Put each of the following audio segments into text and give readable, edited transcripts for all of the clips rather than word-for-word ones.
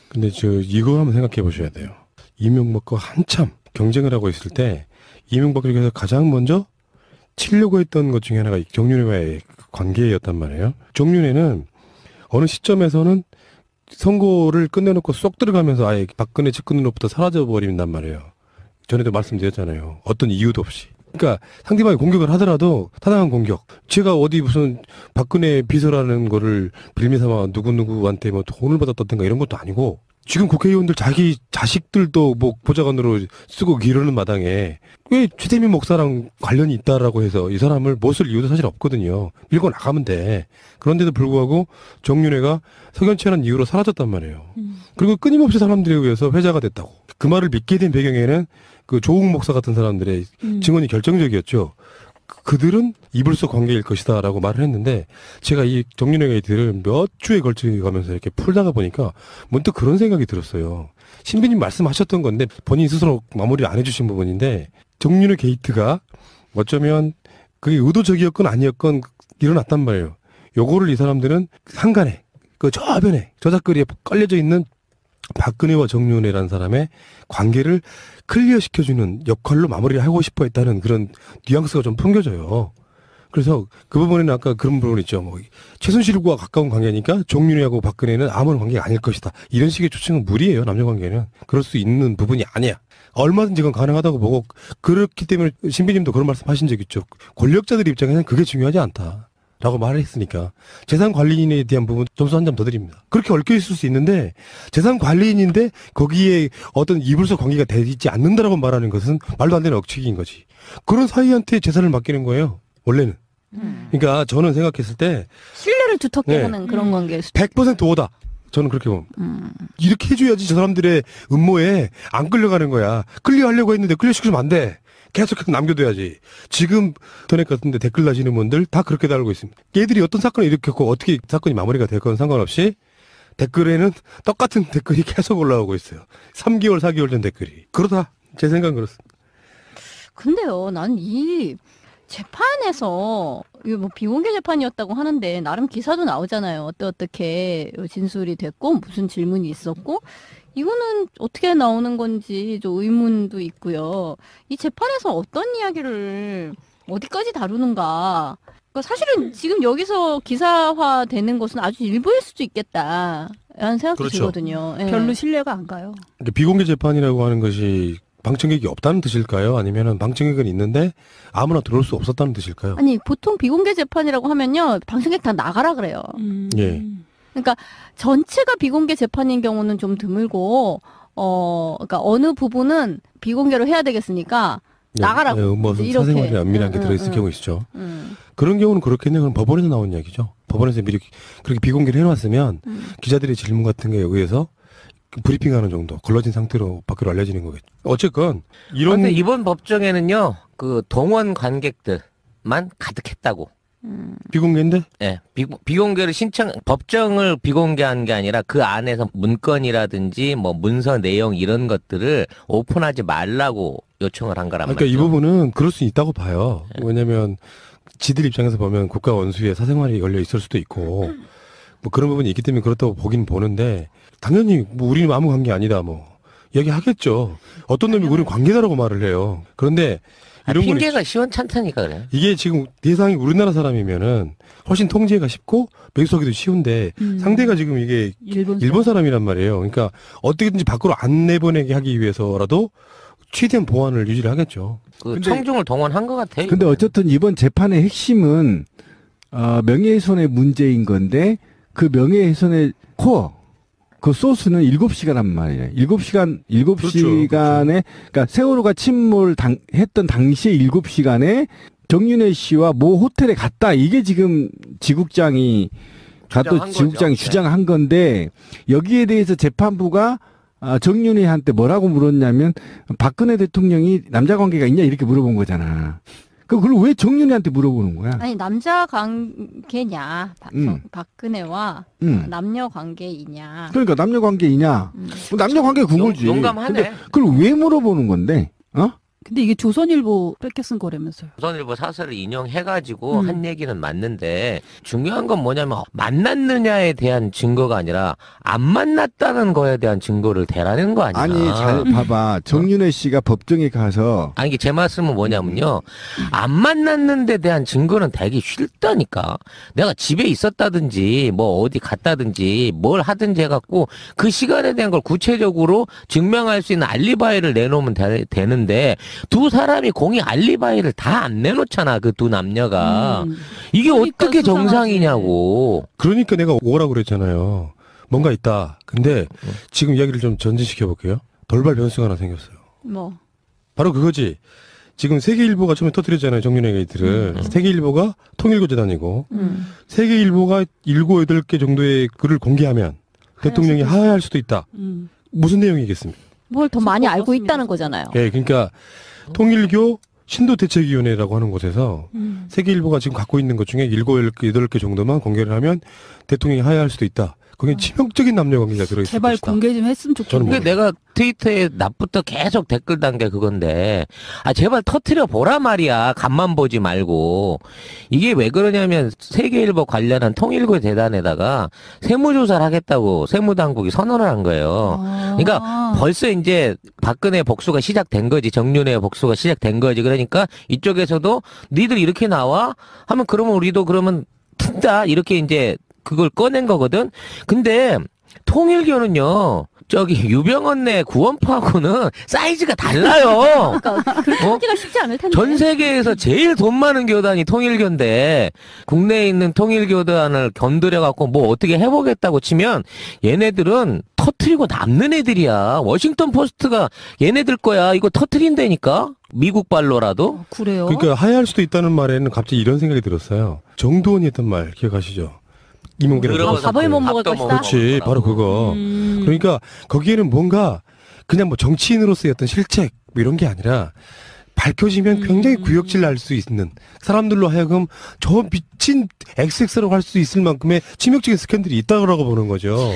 근데 이거 한번 생각해 보셔야 돼요. 이명박과 한참 경쟁을 하고 있을 때 이명박을 위해서 가장 먼저 치려고 했던 것 중에 하나가 정윤회와의 관계였단 말이에요. 정윤회는 어느 시점에서는 선거를 끝내놓고 쏙 들어가면서 아예 박근혜 측근으로부터 사라져버린단 말이에요. 전에도 말씀드렸잖아요. 어떤 이유도 없이. 그러니까 상대방이 공격을 하더라도 타당한 공격. 제가 어디 무슨 박근혜 비서라는 거를 빌미 삼아 누구누구한테 뭐 돈을 받았다든가 이런 것도 아니고 지금 국회의원들 자기 자식들도 뭐 보좌관으로 쓰고 이러는 마당에 왜 최재민 목사랑 관련이 있다라고 해서 이 사람을 못 쓸 이유도 사실 없거든요. 밀고 나가면 돼. 그런데도 불구하고 정윤회가 석연치않은 이유로 사라졌단 말이에요. 그리고 끊임없이 사람들에 의해서 회자가 됐다고. 그 말을 믿게 된 배경에는 그 조국 목사 같은 사람들의 증언이 결정적이었죠. 그들은 이불속 관계일 것이다라고 말을 했는데 제가 이 정윤회 게이트를 몇 주에 걸쳐 가면서 이렇게 풀다가 보니까 문득 그런 생각이 들었어요. 신비님 말씀하셨던 건데 본인 스스로 마무리를 안 해주신 부분인데 정윤회 게이트가 어쩌면 그게 의도적이었건 아니었건 일어났단 말이에요. 요거를 이 사람들은 한간에 그 저변에 저작거리에 깔려져 있는 박근혜와 정윤회라는 사람의 관계를 클리어시켜주는 역할로 마무리를 하고 싶어 했다는 그런 뉘앙스가 좀 풍겨져요. 그래서 그 부분에는 아까 그런 부분 있죠. 뭐 최순실과 가까운 관계니까 정윤회하고 박근혜는 아무런 관계가 아닐 것이다. 이런 식의 추측은 무리예요. 남녀 관계는. 그럴 수 있는 부분이 아니야. 얼마든지 그건 가능하다고 보고 그렇기 때문에 신비님도 그런 말씀 하신 적 있죠. 권력자들 입장에서는 그게 중요하지 않다. 라고 말을 했으니까 재산 관리인에 대한 부분 점수 한 점 더 드립니다. 그렇게 얽혀 있을 수 있는데 재산 관리인인데 거기에 어떤 이불속 관계가 되지 않는다라고 말하는 것은 말도 안 되는 억측인 거지. 그런 사이한테 재산을 맡기는 거예요. 원래는. 그러니까 저는 생각했을 때 신뢰를 두텁게 네. 하는 그런 관계일 수도 100% 오다. 저는 그렇게 봅니다. 이렇게 해줘야지 저 사람들의 음모에 안 끌려가는 거야. 클리어하려고 했는데 클리어시키면 안 돼. 계속해서 남겨둬야지. 지금 인터넷 같은데 댓글 다시는 분들 다 그렇게 달고 있습니다. 얘들이 어떤 사건을 일으켰고 어떻게 사건이 마무리가 됐건 상관없이 댓글에는 똑같은 댓글이 계속 올라오고 있어요. 3개월, 4개월 전 댓글이. 그러다 제 생각은 그렇습니다. 근데요, 난 이 재판에서 이거 뭐 비공개 재판이었다고 하는데 나름 기사도 나오잖아요. 어떻게 진술이 됐고 무슨 질문이 있었고 이거는 어떻게 나오는 건지 좀 의문도 있고요. 이 재판에서 어떤 이야기를 어디까지 다루는가. 그러니까 사실은 지금 여기서 기사화되는 것은 아주 일부일 수도 있겠다라는 생각도 그렇죠. 들거든요. 예. 별로 신뢰가 안 가요. 그러니까 비공개 재판이라고 하는 것이 방청객이 없다는 뜻일까요? 아니면 방청객은 있는데 아무나 들어올 수 없었다는 뜻일까요? 아니 보통 비공개 재판이라고 하면요 방청객 다 나가라 그래요. 예. 그러니까 전체가 비공개 재판인 경우는 좀 드물고 그러니까 어느 부분은 비공개로 해야 되겠으니까 나가라고. 뭐 이제 사생활이 안밀한 게 들어있을 경우 있죠. 그런 경우는 그렇겠네요. 그럼 법원에서 나온 이야기죠. 법원에서 미리 그렇게 비공개를 해놨으면 기자들의 질문 같은 거에 의해서 브리핑하는 정도 걸러진 상태로 밖으로 알려지는 거겠죠. 어쨌건 이런 근데 이번 법정에는요 그 동원 관객들만 가득했다고. 비공개인데 예, 비공개를 법정을 비공개한 게 아니라 그 안에서 문건이라든지 뭐 문서 내용 이런 것들을 오픈하지 말라고 요청을 한 거란 그러니까 말이죠. 이 부분은 그럴 수 있다고 봐요. 왜냐하면 지들 입장에서 보면 국가 원수에 사생활이 걸려 있을 수도 있고 뭐 그런 부분이 있기 때문에 그렇다고 보긴 보는데 당연히 뭐 우리는 아무 관계 아니다 뭐 얘기하겠죠. 어떤 놈이 우리는 관계다라고 말을 해요. 그런데 이런 건 핑계가 시원찮다니까 그래요. 이게 지금 대상이 우리나라 사람이면은 훨씬 통제가 쉽고 매수하기도 쉬운데 상대가 지금 이게 일본 사람이란 말이에요. 그러니까 어떻게든지 밖으로 안 내보내게 하기 위해서라도 최대한 보안을 유지를 하겠죠. 그 청중을 동원한 것 같아요. 근데 어쨌든 이번 재판의 핵심은 명예훼손의 문제인 건데 그 명예훼손의 코어 그 소스는 7시간 한 말이에요. 7시간에 그러니까 세월호가 했던 당시에 7시간에 정윤회 씨와 모 호텔에 갔다. 이게 지금 지국장이 주장한 건데 여기에 대해서 재판부가 정윤회한테 뭐라고 물었냐면 박근혜 대통령이 남자 관계가 있냐 이렇게 물어본 거잖아. 그걸 왜 정윤회한테 물어보는 거야? 아니 남자 관계냐 박근혜와 남녀 관계이냐. 그러니까 남녀 관계이냐? 남녀 관계 궁금지. 용감하네. 근데 그걸 왜 물어보는 건데? 근데 이게 조선일보 뺏겨 쓴 거라면서요. 조선일보 사설을 인용해가지고 한 얘기는 맞는데 중요한 건 뭐냐면 만났느냐에 대한 증거가 아니라 안 만났다는 거에 대한 증거를 대라는 거 아니야. 아니 잘 봐봐. 정윤회 씨가 법정에 가서 아니 이게 제 말씀은 뭐냐면요. 안 만났는데 대한 증거는 대기 싫다니까. 내가 집에 있었다든지 뭐 어디 갔다든지 뭘 하든지 해갖고 그 시간에 대한 걸 구체적으로 증명할 수 있는 알리바이를 내놓으면 되는데 두 사람이 공이 알리바이를 다 안 내놓잖아. 그 두 남녀가. 이게 그러니까 어떻게 수상하지. 정상이냐고. 그러니까 내가 오라고 그랬잖아요. 뭔가 있다. 근데 지금 이야기를 좀 전진시켜 볼게요. 돌발 변수가 하나 생겼어요. 뭐. 바로 그거지. 지금 세계일보가 처음에 터뜨렸잖아요. 정윤회 게이트를. 세계일보가 통일교재단이고 세계일보가 7, 8개 정도의 글을 공개하면 대통령이 하야할 수도 있다. 무슨 내용이겠습니까? 뭘 더 많이 알고 있다는 거잖아요. 예, 그러니까 통일교 신도대책위원회라고 하는 곳에서 세계일보가 지금 갖고 있는 것 중에 7, 8개 정도만 공개를 하면 대통령이 하야할 수도 있다. 거기에 치명적인 남녀관계가 들어있을 제발 것이다. 공개 좀 했으면 저는 좋겠네. 근데 내가 트위터에 낮부터 계속 댓글 단 게 그건데, 아, 제발 터트려 보라 말이야. 간만 보지 말고. 이게 왜 그러냐면, 세계일보 관련한 통일교 재단에다가 세무조사를 하겠다고 세무당국이 선언을 한 거예요. 그러니까 벌써 이제 박근혜 복수가 시작된 거지. 정윤회 복수가 시작된 거지. 그러니까 이쪽에서도 니들 이렇게 나와? 하면 그러면 우리도 그러면 튼다. 이렇게 이제 그걸 꺼낸 거거든. 근데 통일교는요. 저기 유병언네 구원파하고는 사이즈가 달라요. 그러니까 그렇게 하기가 쉽지 않을 텐데. 전 세계에서 제일 돈 많은 교단이 통일교인데 국내에 있는 통일교단을 건드려 갖고 뭐 어떻게 해보겠다고 치면 얘네들은 터트리고 남는 애들이야. 워싱턴 포스트가 얘네들 거야. 이거 터트린다니까. 미국 발로라도. 그래요? 그러니까 하야할 수도 있다는 말에는 갑자기 이런 생각이 들었어요. 정두원이 했던 말 기억하시죠? 이몽개랑 그러고 밥을 못 먹을 밥도 못 것이다. 그렇지, 바로 그거. 그러니까 거기에는 뭔가 그냥 뭐 정치인으로서의 어떤 실책 뭐 이런 게 아니라 밝혀지면 굉장히 구역질 날 수 있는 사람들로 하여금 저 미친 XX라고 할 수 있을 만큼의 치명적인 스캔들이 있다고 보는 거죠.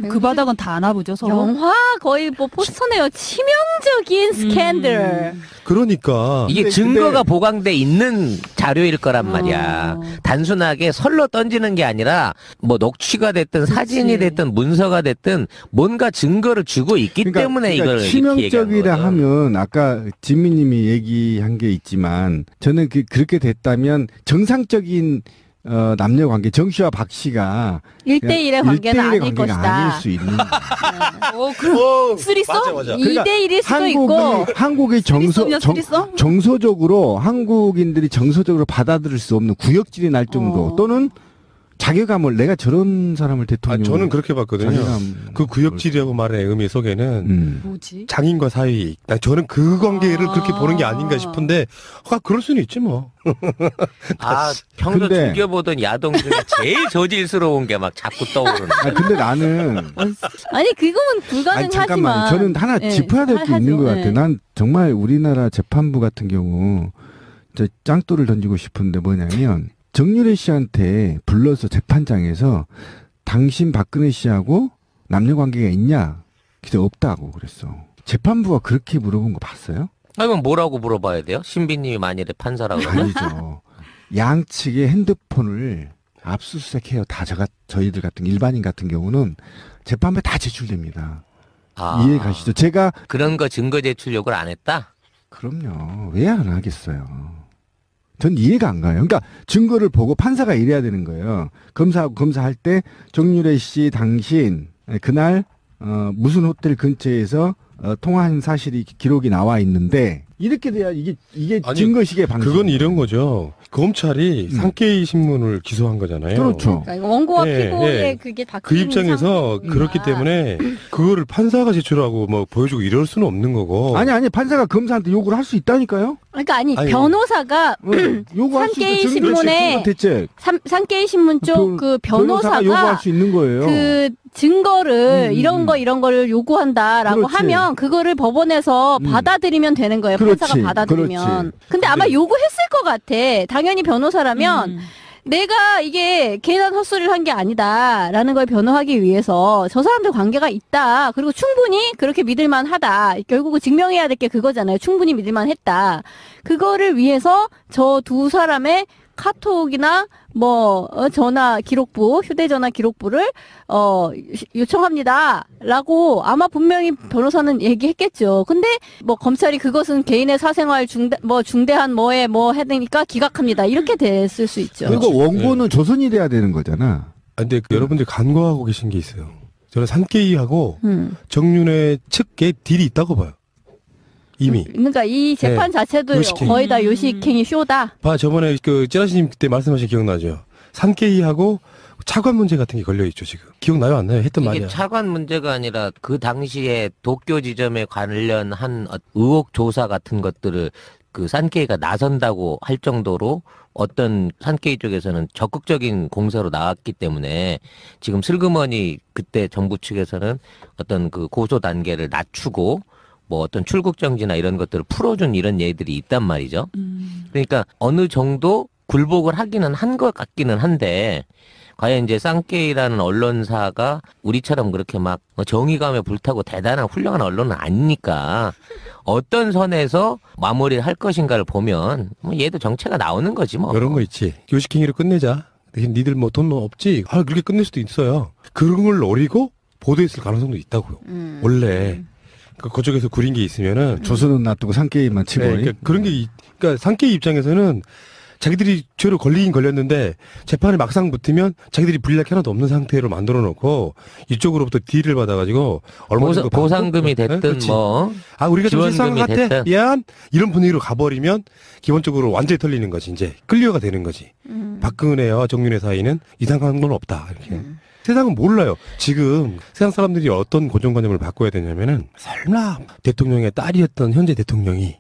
그 바닥은 다 아나 보죠, 서로. 영화 거의 뭐 포스터네요. 치명적인 스캔들. 그러니까 이게 근데- 증거가 보강돼 있는 자료일 거란 말이야. 단순하게 설로 던지는 게 아니라 뭐 녹취가 됐든 사진이 됐든 문서가 됐든 뭔가 증거를 주고 있기 때문에 이걸 이렇게 얘기하는 치명적이라 거죠. 하면 아까 진미님이 얘기한 게 있지만 저는 그렇게 됐다면 정상적인 남녀 관계 정 씨와 박 씨가 1대1의 관계는 1대1의 아닐 관계가 것이다. 아닐 수 있는 그럼 쓰리썸? 맞아. 2대1일 수도 있고. 한국이 쓰리썸이야, 쓰리썸? 정서적으로 한국인들이 정서적으로 받아들일 수 없는 구역질이 날 정도 또는 자괴감을 내가 저런 사람을 대통령 저는 그렇게 봤거든요. 그 구역질이라고 말하는 의미 속에는 뭐지? 장인과 사위. 저는 그 관계를 그렇게 보는 게 아닌가 싶은데, 그럴 수는 있지 뭐. 아, 평소 근데- 즐겨보던 야동 중에 제일 저질스러운 게 막 자꾸 떠오르는. 근데 나는 아니, 그거는 아니 불가능하지만. 잠깐만 저는 하나 예, 짚어야 될 게 하죠. 있는 것 예. 같아. 난 정말 우리나라 재판부 같은 경우 저 짱돌을 던지고 싶은데 뭐냐면 정유래 씨한테 불러서 재판장에서 당신 박근혜 씨하고 남녀 관계가 있냐? 그래서 없다고 그랬어. 재판부가 그렇게 물어본 거 봤어요? 그럼 뭐라고 물어봐야 돼요? 신비님이 만일에 판사라고 그러면? 아니죠. 양측의 핸드폰을 압수수색해요. 다 저희들 같은 일반인 같은 경우는 재판부에 다 제출됩니다. 아, 이해 가시죠? 제가 그런 거 증거 제출 요구를 안 했다? 그럼요. 왜 안 하겠어요? 전 이해가 안 가요. 그러니까 증거를 보고 판사가 이래야 되는 거예요. 검사하고 검사할 때 정유래 씨 당신 그날 무슨 호텔 근처에서 통화한 사실이 기록이 나와 있는데 이렇게 돼야 이게 아니, 증거식의 방식. 그건 이런 거죠. 검찰이 상케이 신문을 기소한 거잖아요. 그렇죠. 그러니까 이거 원고와 예, 피고의 예. 그게 바뀐 그 입장에서 상태구나. 그렇기 때문에 그거를 판사가 제출하고 뭐 보여주고 이럴 수는 없는 거고. 아니 판사가 검사한테 요구를 할 수 있다니까요. 그러니까 아니 아니, 변호사가 요구할 수 상케이 있는 신문에 대책. 상케이 신문 쪽 그 변호사가 변호사가 요구할 수 있는 거예요. 그 증거를 이런 거를 요구한다라고 그렇지. 하면 그거를 법원에서 받아들이면 되는 거예요. 그렇지. 판사가 받아들이면. 그렇지. 근데 아마 요구했을 것 같아. 당연히 변호사라면 내가 이게 괜한 헛소리를 한 게 아니다라는 걸 변호하기 위해서 저 사람들 관계가 있다. 그리고 충분히 그렇게 믿을만 하다. 결국은 증명해야 될 게 그거잖아요. 충분히 믿을만 했다. 그거를 위해서 저 두 사람의 카톡이나 전화 기록부, 휴대전화 기록부를 요청합니다라고 아마 분명히 변호사는 얘기했겠죠. 근데 검찰이 그것은 개인의 사생활 중대한 해야 되니까 기각합니다. 이렇게 됐을 수 있죠. 그리고 원고는 조선이 돼야 되는 거잖아. 근데 여러분들이 간과하고 계신 게 있어요. 저는 산케이하고 정윤회 측에 딜이 있다고 봐요. 이미. 그러니까 이 재판 자체도 요식행위. 거의 다 요식행위 쇼다. 저번에 찌라시님 그때 말씀하신 기억나죠? 산케이하고 차관 문제 같은 게 걸려있죠, 지금. 기억나요, 안 나요? 했던 이게 말이야. 차관 문제가 아니라 그 당시에 도쿄 지점에 관련한 의혹 조사 같은 것들을 그 산케이가 나선다고 할 정도로 어떤 산케이 쪽에서는 적극적인 공세로 나왔기 때문에 지금 슬그머니 그때 정부 측에서는 어떤 그 고소 단계를 낮추고 어떤 출국 정지나 이런 것들을 풀어준 이런 예들이 있단 말이죠. 그러니까 어느 정도 굴복을 하기는 한 것 같기는 한데 과연 이제 산케이라는 언론사가 우리처럼 그렇게 막 정의감에 불타고 대단한 훌륭한 언론은 아니니까 어떤 선에서 마무리를 할 것인가를 보면 얘도 정체가 나오는 거지 뭐. 이런 거 있지. 요식행위로 끝내자. 대신 니들 돈 없지? 그렇게 끝낼 수도 있어요. 그런 걸 노리고 보도했을 가능성도 있다고요. 원래. 그쪽에서 구린 게 있으면은 조선은 놔두고 산케이만 치고. 그러니까 그런 게 그러니까 산케이 입장에서는 자기들이 죄로 걸리긴 걸렸는데 재판에 막상 붙으면 자기들이 불리할 게 하나도 없는 상태로 만들어 놓고 이쪽으로부터 딜을 받아가지고 얼마 정도 보상금이 됐든 우리가 좀 실수한 것 같아 됐든. 미안 이런 분위기로 가버리면 기본적으로 완전히 털리는 거지. 이제 클리어가 되는 거지. 박근혜와 정윤회 사이는 이상한 건 없다 이렇게. 세상은 몰라요. 지금 세상 사람들이 어떤 고정관념을 바꿔야 되냐면은 설마 대통령의 딸이었던 현재 대통령이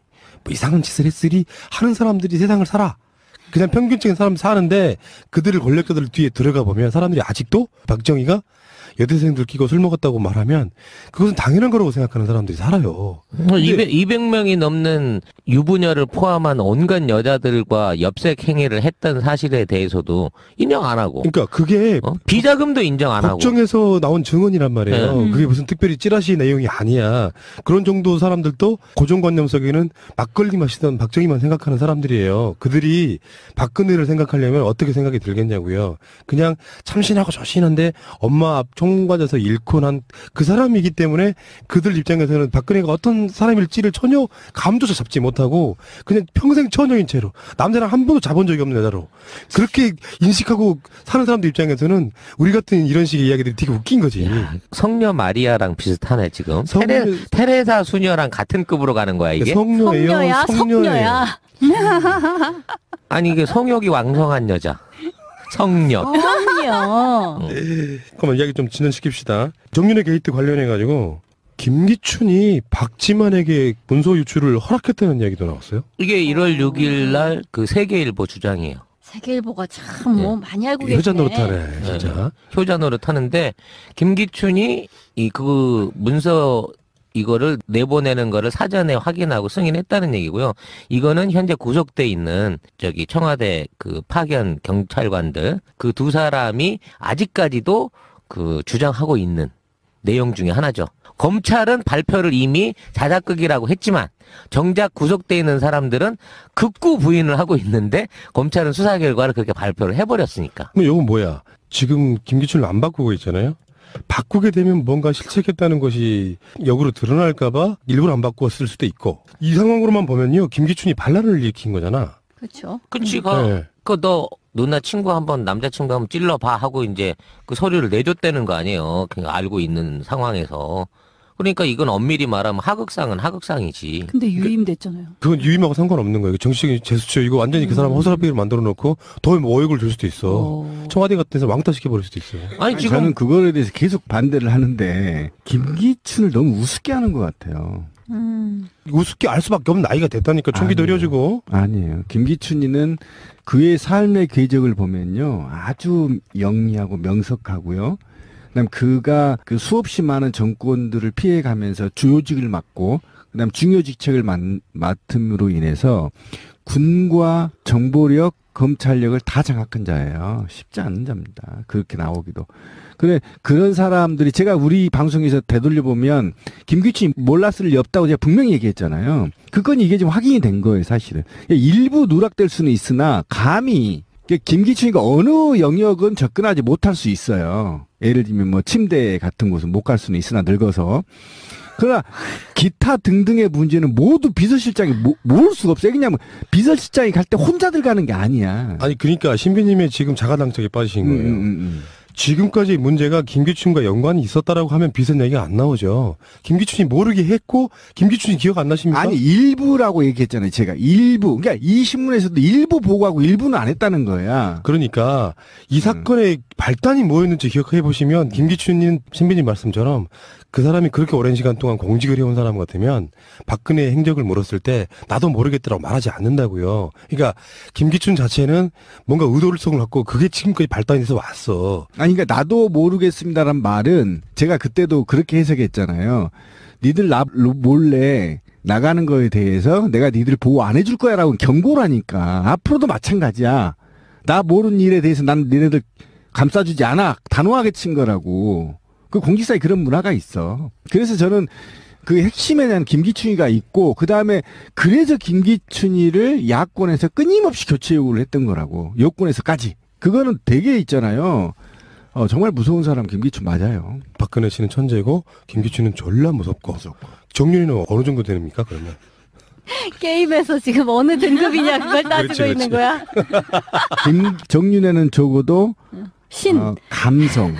이상한 짓을 했으리 하는 사람들이 세상을 살아. 그냥 평균적인 사람 사는데 그들을 권력자들 뒤에 들어가 보면 사람들이 아직도 박정희가 여대생들 끼고 술 먹었다고 말하면 그것은 당연한 거라고 생각하는 사람들이 살아요. 200명이 넘는 유부녀를 포함한 온갖 여자들과 엽색 행위를 했던 사실에 대해서도 인정 안 하고. 그러니까 그게 비자금도 인정 안 하고. 법정에서 나온 증언이란 말이에요. 그게 무슨 특별히 찌라시 내용이 아니야. 그런 정도 사람들도 고정관념 속에는 막걸리 마시던 박정희만 생각하는 사람들이에요. 그들이 박근혜를 생각하려면 어떻게 생각이 들겠냐고요. 그냥 참신하고 조신한데 엄마 앞 총과자서 잃고 난 그 사람이기 때문에 그들 입장에서는 박근혜가 어떤 사람일지를 전혀 감조차 잡지 못하고 그냥 평생 처녀인 채로 남자랑 한 번도 잡은 적이 없는 여자로 그렇게 인식하고 사는 사람들 입장에서는 우리 같은 이런 식의 이야기들이 되게 웃긴 거지. 야, 성녀 마리아랑 비슷하네 지금. 테레사 수녀랑 같은 급으로 가는 거야 이게? 성녀야. 아니 이게 성욕이 왕성한 여자. 성녀. 그러면 이야기 좀 진전시킵시다. 정윤회 게이트 관련해가지고 김기춘이 박지만에게 문서 유출을 허락했다는 이야기도 나왔어요. 이게 1월 6일 날 그 세계일보 주장이에요. 세계일보가 참 많이 알고 계시네. 효자 노릇하네 진짜. 효자 노릇하는데 김기춘이 그 문서 이거를 내보내는 거를 사전에 확인하고 승인했다는 얘기고요. 이거는 현재 구속돼 있는 청와대 그 파견 경찰관들 그 두 사람이 아직까지도 그 주장하고 있는 내용 중에 하나죠. 검찰은 발표를 이미 자작극이라고 했지만 정작 구속돼 있는 사람들은 극구 부인을 하고 있는데 검찰은 수사 결과를 그렇게 발표를 해버렸으니까. 그럼 이건 뭐야? 지금 김기춘을 안 바꾸고 있잖아요. 바꾸게 되면 뭔가 실책했다는 것이 역으로 드러날까봐 일부러 안 바꾸었을 수도 있고 이 상황으로만 보면요 김기춘이 반란을 일으킨 거잖아. 그렇죠. 그치, 네. 너 누나 친구 한번 남자친구 한번 찔러봐 하고 이제 그 서류를 내줬다는 거 아니에요. 그냥 알고 있는 상황에서. 그러니까 이건 엄밀히 말하면 하극상은 하극상이지. 근데 유임됐잖아요. 그건 유임하고 상관없는 거예요. 정치적인 제스처 이거 완전히 그 사람 허술하게 만들어 놓고 더 어획을 줄 수도 있어. 청와대 같은 데서 왕따시켜 버릴 수도 있어요. 아니 지금 저는 그거에 대해서 계속 반대를 하는데 김기춘을 너무 우습게 하는 것 같아요. 우습게 알 수밖에 없는 나이가 됐다니까 총기도 어려지고. 아니에요. 김기춘이는 그의 삶의 궤적을 보면요 아주 영리하고 명석하고요. 그다음 그가 그 수없이 많은 정권들을 피해가면서 주요직을 맡고 그다음 중요 직책을 맡음으로 인해서 군과 정보력, 검찰력을 다 장악한 자예요. 쉽지 않은 자입니다. 그렇게 나오기도. 그래, 그런 사람들이 제가 우리 방송에서 되돌려보면 김기춘이 몰랐을 리 없다고 제가 분명히 얘기했잖아요. 그건 이게 지금 확인이 된 거예요, 사실은. 일부 누락될 수는 있으나 감히 김기춘이가 어느 영역은 접근하지 못할 수 있어요. 예를 들면 뭐 침대 같은 곳은 못 갈 수는 있으나 늙어서. 그러나 기타 등등의 문제는 모두 비서실장이 모를 수가 없어요. 왜냐하면 비서실장이 갈 때 혼자 들어가는 게 아니야. 아니 그러니까 신비님의 지금 자가당착에 빠지신 거예요. 지금까지 문제가 김기춘과 연관이 있었다라고 하면 비선 얘기가 안 나오죠. 김기춘이 모르게 했고 김기춘이 기억 안 나십니까? 아니 일부라고 얘기했잖아요. 제가 일부. 그러니까 이 신문에서도 일부 보고하고 일부는 안 했다는 거야. 그러니까 이 사건의 발단이 뭐였는지 기억해 보시면 김기춘님 신비님 말씀처럼 그 사람이 그렇게 오랜 시간 동안 공직을 해온 사람 같으면 박근혜의 행적을 물었을 때 나도 모르겠더라고 말하지 않는다고요. 그러니까 김기춘 자체는 뭔가 의도성을 갖고 그게 지금까지 발단이 돼서 왔어. 아니 그러니까 나도 모르겠습니다란 말은 제가 그때도 그렇게 해석했잖아요. 니들 나 몰래 나가는 거에 대해서 내가 니들 보호 안 해줄 거야라고 경고라니까. 앞으로도 마찬가지야. 나 모르는 일에 대해서 난 니네들 감싸주지 않아. 단호하게 친 거라고. 그 공직사에 그런 문화가 있어. 그래서 저는 그 핵심에 대한 김기춘이가 있고 그다음에 그래서 김기춘이를 야권에서 끊임없이 교체 요구를 했던 거라고. 여권에서까지. 그거는 되게 있잖아요. 정말 무서운 사람 김기춘 맞아요. 박근혜 씨는 천재고 김기춘은 졸라 무섭고. 정윤이는 어느 정도 됩니까 그러면? 게임에서 지금 어느 등급이냐 그걸 따지고 그렇지, 있는 그렇지. 거야? 정윤회는 적어도 신. 감성.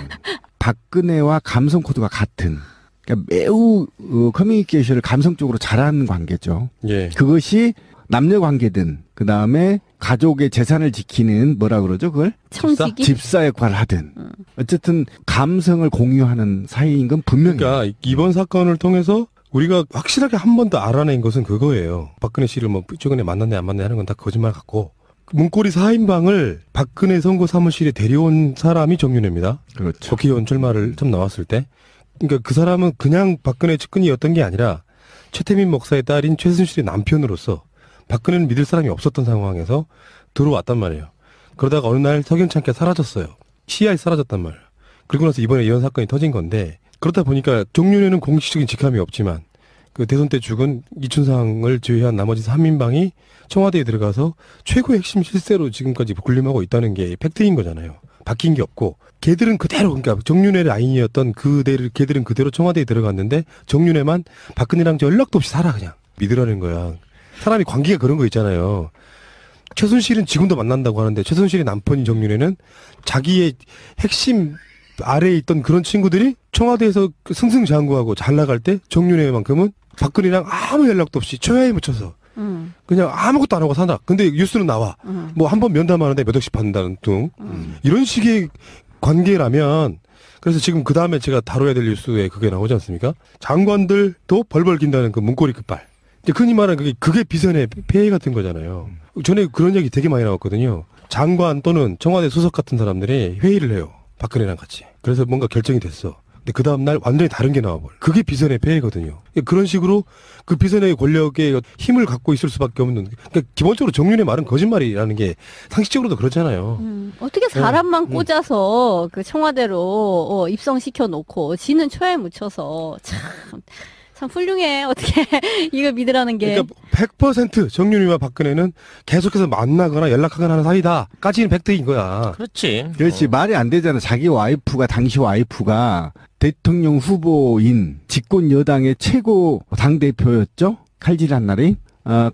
박근혜와 감성 코드가 같은. 그러니까 매우 커뮤니케이션을 감성적으로 잘하는 관계죠. 예. 그것이 남녀 관계든 그다음에 가족의 재산을 지키는 뭐라 그러죠 그걸? 청지기? 집사 역할을 하든. 어쨌든 감성을 공유하는 사이인 건 분명해요. 그러니까 이번 사건을 통해서 우리가 확실하게 한 번 더 알아낸 것은 그거예요. 박근혜 씨를 뭐 최근에 만났네 안 만났네 하는 건 다 거짓말 같고 문고리 4인방을 박근혜 선거 사무실에 데려온 사람이 정윤회입니다. 그렇죠. 국회의원 출마를 처음 나왔을 때. 그러니까 그 사람은 그냥 박근혜 측근이었던 게 아니라 최태민 목사의 딸인 최순실의 남편으로서 박근혜는 믿을 사람이 없었던 상황에서 들어왔단 말이에요. 그러다가 어느 날 석연치 않게 사라졌어요. 시야에 사라졌단 말이에요. 그리고 나서 이번에 이런 사건이 터진 건데 그렇다 보니까 정윤회는 공식적인 직함이 없지만 그 대선 때 죽은 이춘상을 제외한 나머지 3인방이 청와대에 들어가서 최고의 핵심 실세로 지금까지 군림하고 있다는 게 팩트인 거잖아요. 바뀐 게 없고 걔들은 그대로 그러니까 정윤회 라인이었던 걔들은 그대로 청와대에 들어갔는데 정윤회만 박근혜랑 연락도 없이 살아 그냥 믿으라는 거야. 사람이 관계가 그런 거 있잖아요. 최순실은 지금도 만난다고 하는데 최순실의 남편인 정윤회는 자기의 핵심 아래에 있던 그런 친구들이 청와대에서 승승장구하고 잘 나갈 때 정윤회만큼은 박근혜랑 아무 연락도 없이 초야에 묻혀서 그냥 아무것도 안 하고 산다. 근데 뉴스는 나와. 뭐 한 번 면담하는데 몇 억씩 받는다는 등 이런 식의 관계라면 그래서 지금 그 다음에 제가 다뤄야 될 뉴스에 그게 나오지 않습니까? 장관들도 벌벌 긴다는 그 문고리 끝발. 이제 흔히 말하는 그게 비선의 폐해 같은 거잖아요. 전에 그런 얘기 되게 많이 나왔거든요. 장관 또는 청와대 수석 같은 사람들이 회의를 해요. 박근혜랑 같이. 그래서 뭔가 결정이 됐어. 근데 그 다음날 완전히 다른 게 나와버려. 그게 비선의 폐해거든요. 그런 식으로 그 비선의 권력에 힘을 갖고 있을 수밖에 없는. 그러니까 기본적으로 정윤의 말은 거짓말이라는 게 상식적으로도 그렇잖아요. 어떻게 사람만 꽂아서 그 청와대로 입성시켜 놓고 지는 초에 묻혀서 참 훌륭해. 어떻게 이걸 믿으라는 게. 그러니까 100% 정윤이와 박근혜는 계속해서 만나거나 연락하거나 하는 사이다까지는 팩트인 거야. 그렇지. 그렇지. 말이 안 되잖아. 자기 와이프가 당시 와이프가 대통령 후보인 집권 여당의 최고 당대표였죠. 칼질한 날이.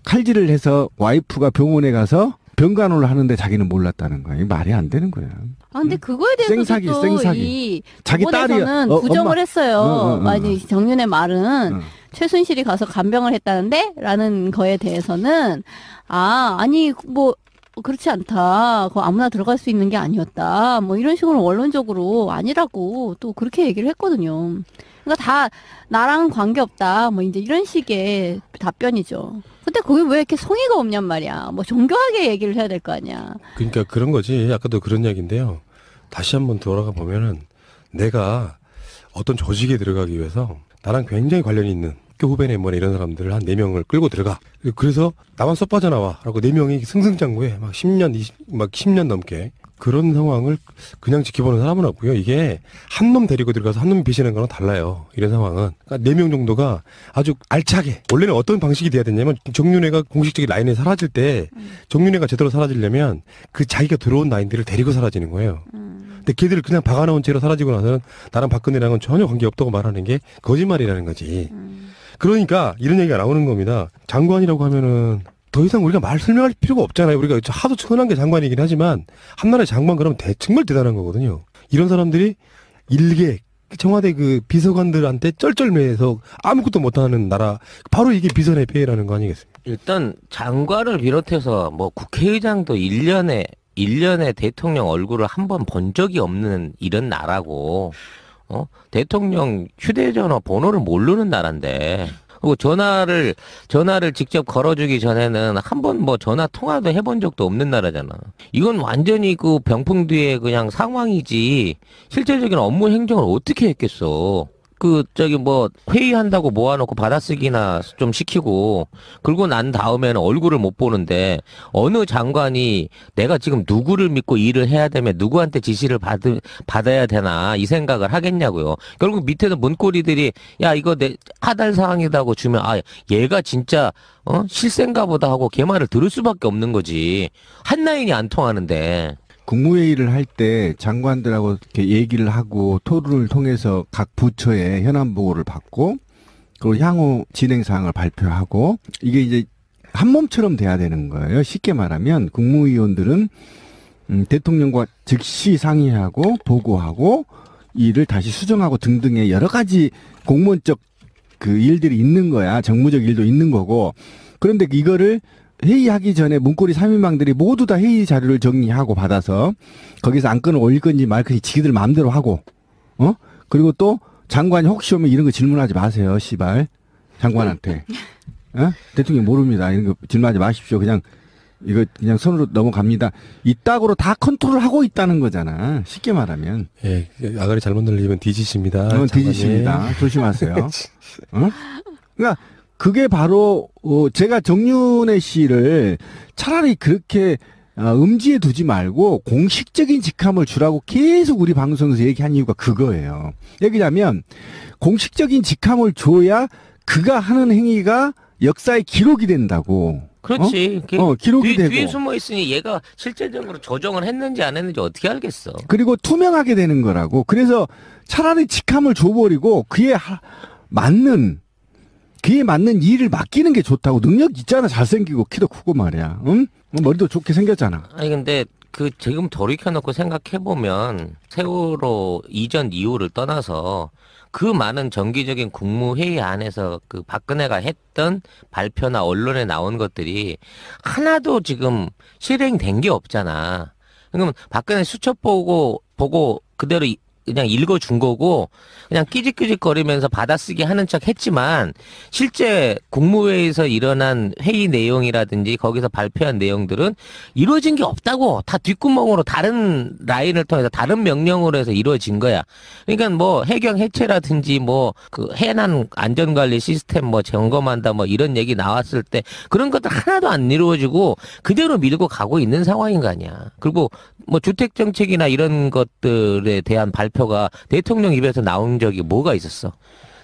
칼질을 해서 와이프가 병원에 가서 병간호를 하는데 자기는 몰랐다는 거야. 말이 안 되는 거야. 근데 그거에 대해서도 생사기. 이 자기 법원에서는 딸이 부정을 했어요. 아니 정윤의 말은 응. 최순실이 가서 간병을 했다는데? 라는 거에 대해서는 아니 뭐 그렇지 않다. 그거 아무나 들어갈 수 있는 게 아니었다. 뭐 이런 식으로 원론적으로 아니라고 또 그렇게 얘기를 했거든요. 그러니까 다 나랑 관계없다. 뭐 이제 이런 식의 답변이죠. 근데 그게 왜 이렇게 성의가 없냔 말이야. 뭐 정교하게 얘기를 해야 될 거 아니야. 그러니까 그런 거지. 아까도 그런 이야기인데요. 다시 한번 돌아가 보면은 내가 어떤 조직에 들어가기 위해서 나랑 굉장히 관련이 있는 학교 후배네 뭐네 이런 사람들을 한 4명을 끌고 들어가. 그래서 나만 쏙 빠져나와 라고 4명이 승승장구해. 막 10년 넘게. 그런 상황을 그냥 지켜보는 사람은 없고요. 이게 한 놈 데리고 들어가서 한 놈 비시는 거랑 달라요. 이런 상황은. 그러니까 4명 정도가 아주 알차게. 원래는 어떤 방식이 돼야 되냐면 정윤회가 공식적인 라인에 사라질 때 정윤회가 제대로 사라지려면 그 자기가 들어온 라인들을 데리고 사라지는 거예요. 근데 걔들을 그냥 박아놓은 채로 사라지고 나서는 나랑 박근혜랑은 전혀 관계없다고 말하는 게 거짓말이라는 거지. 그러니까 이런 얘기가 나오는 겁니다. 장관이라고 하면은 더 이상 우리가 말 설명할 필요가 없잖아요. 우리가 하도 흔한 게 장관이긴 하지만 한나라의 장관 그러면 정말 대단한 거거든요. 이런 사람들이 일개 청와대 그 비서관들한테 쩔쩔매서 아무것도 못하는 나라, 바로 이게 비선의 폐해라는 거 아니겠습니까? 일단 장관을 비롯해서 뭐 국회의장도 1년에 대통령 얼굴을 한 번 본 적이 없는 이런 나라고, 대통령 휴대전화 번호를 모르는 나라인데, 그리고 전화를 직접 걸어주기 전에는 한 번 뭐 전화 통화도 해본 적도 없는 나라잖아. 이건 완전히 그 병풍 뒤에 그냥 상황이지, 실제적인 업무 행정을 어떻게 했겠어. 회의한다고 모아놓고 받아쓰기나 좀 시키고, 그러고 난 다음에는 얼굴을 못 보는데, 어느 장관이 내가 지금 누구를 믿고 일을 해야 되면 누구한테 지시를 받아야 되나, 이 생각을 하겠냐고요. 결국 밑에는 문고리들이, 야, 이거 내 하달 사항이다고 주면, 얘가 진짜, 실세인가 보다 하고 걔 말을 들을 수밖에 없는 거지. 한 라인이 안 통하는데. 국무회의를 할 때 장관들하고 이렇게 얘기를 하고 토론을 통해서 각 부처의 현안 보고를 받고 그리고 향후 진행 사항을 발표하고 이게 이제 한 몸처럼 돼야 되는 거예요. 쉽게 말하면 국무위원들은 대통령과 즉시 상의하고 보고하고 일을 다시 수정하고 등등의 여러 가지 공무원적 그 일들이 있는 거야. 정무적 일도 있는 거고. 그런데 이거를 회의하기 전에 문고리 3인방들이 모두 다 회의 자료를 정리하고 받아서 거기서 안건을 올릴 건지 말 건지 지기들 마음대로 하고, 그리고 또 장관이 혹시 오면 이런 거 질문하지 마세요, 씨발. 장관한테. 대통령 모릅니다. 이런 거 질문하지 마십시오. 이거 그냥 손으로 넘어갑니다. 이따구로 다 컨트롤하고 있다는 거잖아. 쉽게 말하면. 예, 아가리 잘못 늘리면 뒤지십니다. 뒤지십니다. 조심하세요. 그러니까 그게 바로 제가 정윤회 씨를 차라리 그렇게 음지에 두지 말고 공식적인 직함을 주라고 계속 우리 방송에서 얘기한 이유가 그거예요. 얘기하자면 공식적인 직함을 줘야 그가 하는 행위가 역사의 기록이 된다고. 그렇지. 기록이 되고. 뒤에 숨어 있으니 얘가 실질적으로 조정을 했는지 안 했는지 어떻게 알겠어. 그리고 투명하게 되는 거라고. 그래서 차라리 직함을 줘버리고 그에 맞는 일을 맡기는 게 좋다고. 능력 있잖아. 잘생기고 키도 크고 말이야. 응? 머리도 좋게 생겼잖아. 아니 근데 지금 돌이켜놓고 생각해보면 세월호 이전 이후를 떠나서 그 많은 정기적인 국무회의 안에서 그 박근혜가 했던 발표나 언론에 나온 것들이 하나도 지금 실행된 게 없잖아. 그러면 박근혜 수첩 보고 그대로 그냥 읽어준 거고 그냥 끼직끼직거리면서 받아쓰기 하는 척 했지만 실제 국무회의에서 일어난 회의 내용이라든지 거기서 발표한 내용들은 이루어진 게 없다고. 다 뒷구멍으로 다른 라인을 통해서 다른 명령으로 해서 이루어진 거야. 그러니까 뭐 해경 해체라든지 뭐 그 해난 안전관리 시스템 뭐 점검한다 뭐 이런 얘기 나왔을 때 그런 것들 하나도 안 이루어지고 그대로 밀고 가고 있는 상황인 거 아니야. 그리고 뭐 주택 정책이나 이런 것들에 대한 발표가 대통령 입에서 나온 적이 뭐가 있었어?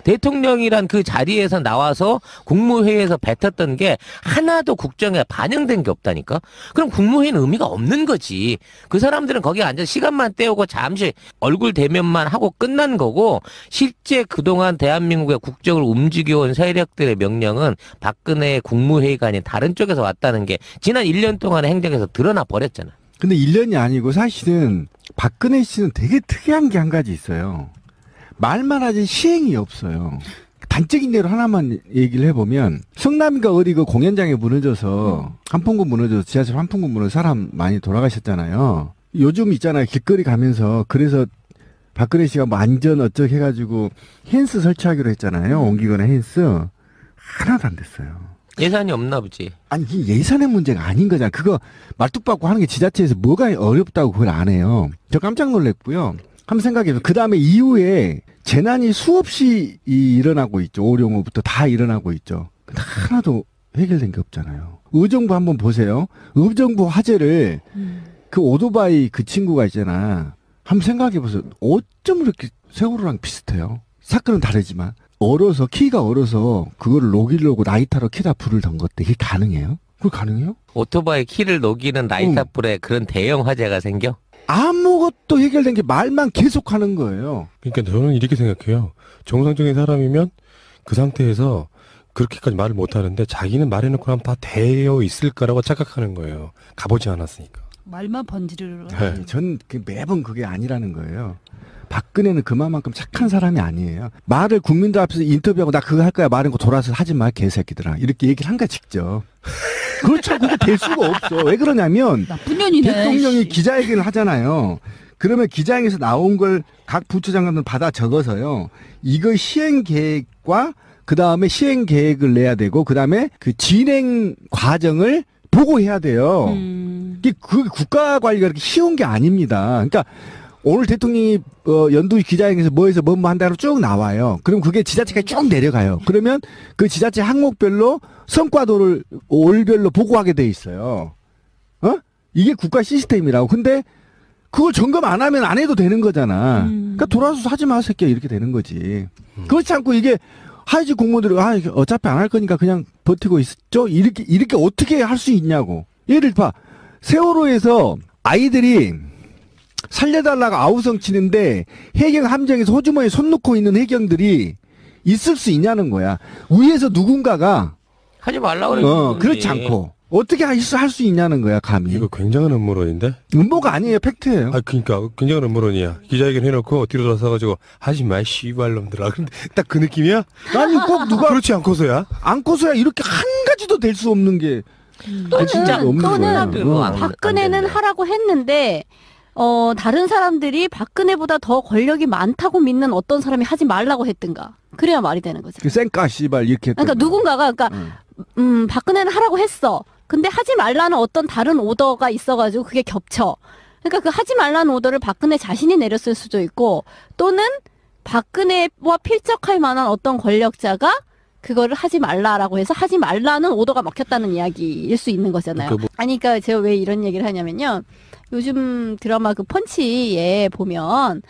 대통령이란 그 자리에서 나와서 국무회의에서 뱉었던 게 하나도 국정에 반영된 게 없다니까? 그럼 국무회의는 의미가 없는 거지. 그 사람들은 거기 앉아서 시간만 때우고 잠시 얼굴 대면만 하고 끝난 거고 실제 그동안 대한민국의 국정을 움직여온 세력들의 명령은 박근혜의 국무회의가 아닌 다른 쪽에서 왔다는 게 지난 1년 동안의 행적에서 드러나 버렸잖아. 근데 1년이 아니고 사실은 박근혜 씨는 되게 특이한 게 한 가지 있어요. 말만 하지 시행이 없어요. 단적인 예로 하나만 얘기를 해보면 성남인가 어디 그 공연장에 무너져서 한풍구 무너져서 지하철 한풍구 무너져서 사람 많이 돌아가셨잖아요. 요즘 있잖아요. 길거리 가면서 그래서 박근혜 씨가 뭐 안전 어쩌고 해가지고 헨스 설치하기로 했잖아요. 옮기거나 헨스. 하나도 안 됐어요. 예산이 없나 보지. 아니 이게 예산의 문제가 아닌 거잖아. 그거 말뚝박고 하는 게 지자체에서 뭐가 어렵다고 그걸 안 해요. 저 깜짝 놀랐고요. 한번 생각해보세요. 그 다음에 이후에 재난이 수없이 일어나고 있죠. 오룡호부터 다 일어나고 있죠. 근데 하나도 해결된 게 없잖아요. 의정부 한번 보세요. 의정부 화재를 그 오토바이 그 친구가 있잖아. 한번 생각해보세요. 어쩜 이렇게 세월호랑 비슷해요? 사건은 다르지만 키가 얼어서 그거를 녹이려고 라이터로 키다 불을 던 것도 이게 가능해요? 그거 가능해요? 오토바이 키를 녹이는 라이터 불에 그런 대형 화재가 생겨? 아무것도 해결된 게 말만 계속하는 거예요. 그러니까 저는 이렇게 생각해요. 정상적인 사람이면 그 상태에서 그렇게까지 말을 못하는데 자기는 말해놓고 나면 다 되어 있을 거라고 착각하는 거예요. 가보지 않았으니까. 말만 번지르르. 네. 전 매번 그게 아니라는 거예요. 박근혜는 그만큼 착한 사람이 아니에요. 말을 국민들 앞에서 인터뷰하고 나 그거 할 거야 말하고 돌아서 하지 마 개새끼들아 이렇게 얘기를 한 거야 직접. 그렇죠. 그게 될 수가 없어. 왜 그러냐면 나쁜 년이네. 대통령이 씨. 기자회견을 하잖아요. 그러면 기자회견에서 나온 걸 각 부처장관들 받아 적어서요. 이거 시행 계획과 그 다음에 시행 계획을 내야 되고 그 다음에 그 진행 과정을 보고해야 돼요. 그 국가 관리가 그렇게 쉬운 게 아닙니다. 그러니까 오늘 대통령이 연두 기자회견에서 뭐해서 뭐 한다고 쭉 나와요. 그럼 그게 지자체가 쭉 내려가요. 그러면 그 지자체 항목별로 성과도를 올별로 보고하게 돼 있어요. 이게 국가 시스템이라고. 근데 그걸 점검 안 하면 안 해도 되는 거잖아. 그러니까 돌아서서 하지 마, 새끼야. 이렇게 되는 거지. 그렇지 않고 이게 하이직 공무원들이 어차피 안 할 거니까 그냥 버티고 있죠. 이렇게 어떻게 할 수 있냐고. 예를 봐. 세월호에서 아이들이 살려달라고 아우성 치는데 해경 함정에서 호주머니에 손 놓고 있는 해경들이 있을 수 있냐는 거야. 위에서 누군가가 하지 말라고 그래. 그렇지 않고 어떻게 할 수 있냐는 거야 감히. 이거 굉장한 음모론인데? 음모가 아니에요. 팩트예요. 그러니까 굉장한 음모론이야. 기자회견 해놓고 뒤로 돌아서가지고 하지 마 씨발놈들아. 근데 딱 그 느낌이야? 아니 꼭 누가 그렇지 않고서야? 이렇게 한 가지도 될 수 없는 게 진짜 없는 거예요. 박근혜는 하라고 했는데 다른 사람들이 박근혜보다 더 권력이 많다고 믿는 어떤 사람이 하지 말라고 했든가. 그래야 말이 되는 거죠. 그 쌩까 씨발 이렇게. 그러니까 누군가가 박근혜는 하라고 했어. 근데 하지 말라는 어떤 다른 오더가 있어가지고 그게 겹쳐. 그러니까 그 하지 말라는 오더를 박근혜 자신이 내렸을 수도 있고 또는 박근혜와 필적할 만한 어떤 권력자가 그거를 하지 말라라고 해서 하지 말라는 오더가 먹혔다는 이야기일 수 있는 거잖아요. 아니, 그러니까 제가 왜 이런 얘기를 하냐면요. 요즘 드라마 그 펀치에 보면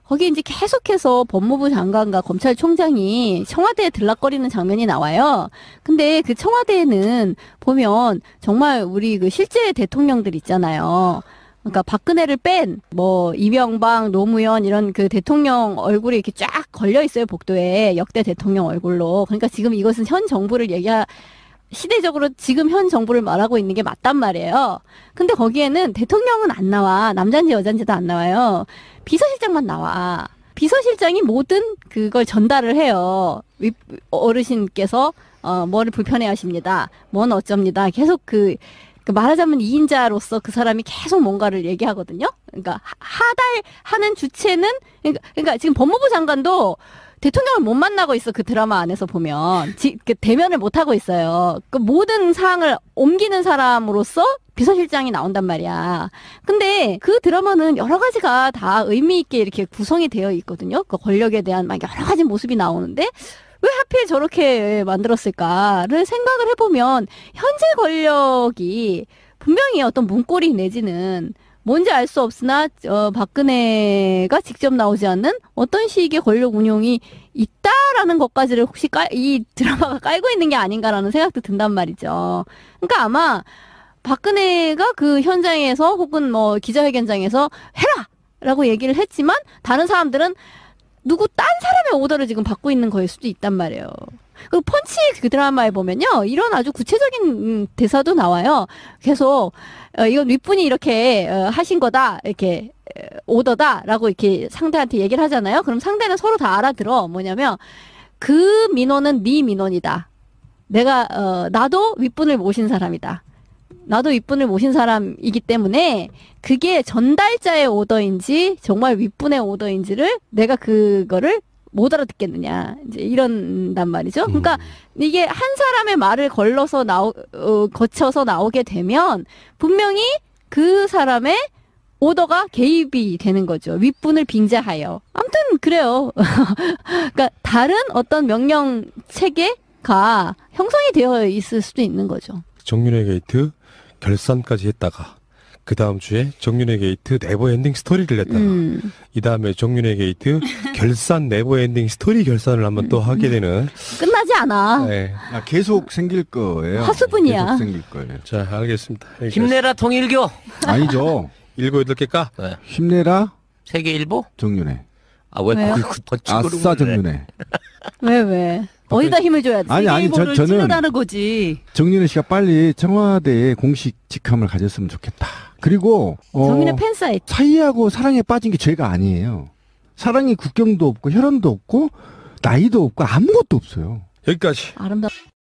거기 이제 계속해서 법무부 장관과 검찰총장이 청와대에 들락거리는 장면이 나와요. 근데 그 청와대에는 보면 정말 우리 그 실제 대통령들 있잖아요. 그러니까 박근혜를 뺀 이명박, 노무현 이런 그 대통령 얼굴이 이렇게 쫙 걸려 있어요. 복도에 역대 대통령 얼굴로. 그러니까 지금 이것은 현 정부를 시대적으로 지금 현 정부를 말하고 있는 게 맞단 말이에요. 근데 거기에는 대통령은 안 나와. 남잔지 여잔지도 안 나와요. 비서실장만 나와. 비서실장이 모든 그걸 전달을 해요. 어르신께서 뭐를 불편해 하십니다. 뭔 어쩝니다. 계속 말하자면 2인자로서 그 사람이 계속 뭔가를 얘기하거든요. 그러니까 하는 주체는 그러니까 지금 법무부 장관도 대통령을 못 만나고 있어. 그 드라마 안에서 보면 대면을 못 하고 있어요. 그 모든 사항을 옮기는 사람으로서 비서실장이 나온단 말이야. 근데 그 드라마는 여러 가지가 다 의미 있게 이렇게 구성이 되어 있거든요. 그 권력에 대한 막 여러 가지 모습이 나오는데 왜 하필 저렇게 만들었을까를 생각을 해보면 현재 권력이 분명히 어떤 문고리 내지는 뭔지 알 수 없으나 박근혜가 직접 나오지 않는 어떤 식의 권력 운용이 있다라는 것까지를 혹시 이 드라마가 깔고 있는 게 아닌가라는 생각도 든단 말이죠. 그러니까 아마 박근혜가 그 현장에서 혹은 기자회견장에서 해라라고 얘기를 했지만 다른 사람들은 누구 딴 사람의 오더를 지금 받고 있는 거일 수도 있단 말이에요. 그 펀치 그 드라마에 보면요, 이런 아주 구체적인 대사도 나와요. 계속 이건 윗분이 이렇게 하신 거다, 이렇게 오더다라고 이렇게 상대한테 얘기를 하잖아요. 그럼 상대는 서로 다 알아들어. 뭐냐면 그 민원은 네 민원이다. 나도 윗분을 모신 사람이다. 나도 윗분을 모신 사람이기 때문에 그게 전달자의 오더인지 정말 윗분의 오더인지를 내가 그거를 못 알아듣겠느냐, 이제 이런단 말이죠. 그러니까 이게 한 사람의 말을 거쳐서 나오게 되면 분명히 그 사람의 오더가 개입이 되는 거죠. 윗분을 빙자하여. 아무튼 그래요. 그러니까 다른 어떤 명령 체계가 형성이 되어 있을 수도 있는 거죠. 정윤회 게이트 결산까지 했다가 그 다음 주에 정윤회 게이트 네버엔딩 스토리를 냈다가 이 다음에 정윤회 게이트 결산 네버엔딩 스토리 결산을 한번 또 하게 되는. 끝나지 않아. 네. 계속 생길 거예요. 하수분이야. 계속 생길 거예요. 자, 알겠습니다. 힘내라 통일교. 아니죠. 7, 8개 까? 네. 힘내라 세계일보? 정윤회. 아, 왜 왜요? 아싸 정윤회. 왜? 어디다 힘을 줘야지? 아니, 세계일보를 저는 찌르라는 거지. 정윤회 씨가 빨리 청와대에 공식 직함을 가졌으면 좋겠다. 그리고 정윤회 팬 사이트. 사이하고 사랑에 빠진 게 죄가 아니에요. 사랑이 국경도 없고 혈연도 없고 나이도 없고 아무것도 없어요. 여기까지. 아름답.